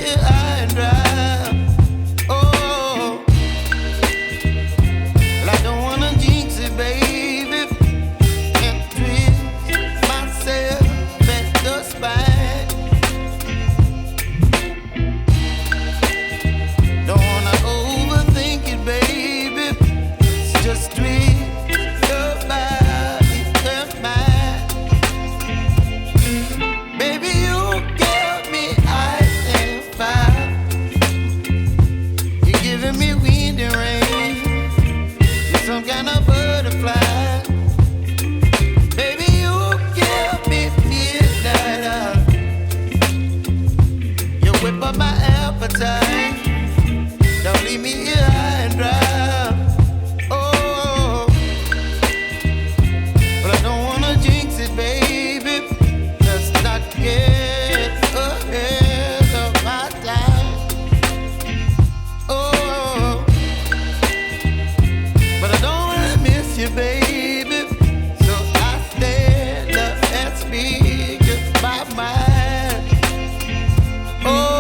here high and dry. Oh, well, I don't wanna jinx it, baby, and twist myself at the spine. Don't wanna overthink it, baby. It's just twist your body and mine. Baby, you give me ice and fire. You're giving me wind and rain. You're some kind of butterfly. Baby, you give me midnight. You whip up my appetite. Don't leave me here high and dry. Oh, but I don't wanna jinx it, baby. Let's not get ahead of my time. Oh, but I don't wanna miss you, baby. So I stand up and speak my mind. Oh.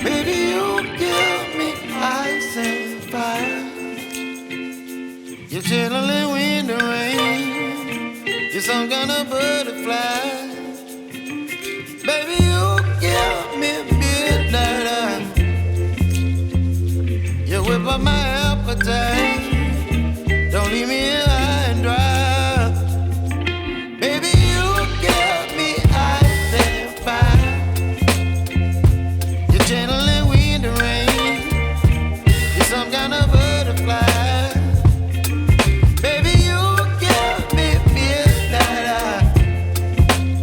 Baby, you give me ice and fire. You're chilling wind and rain. You're some kind of butterfly. Baby, you give me midnight. You whip up my appetite.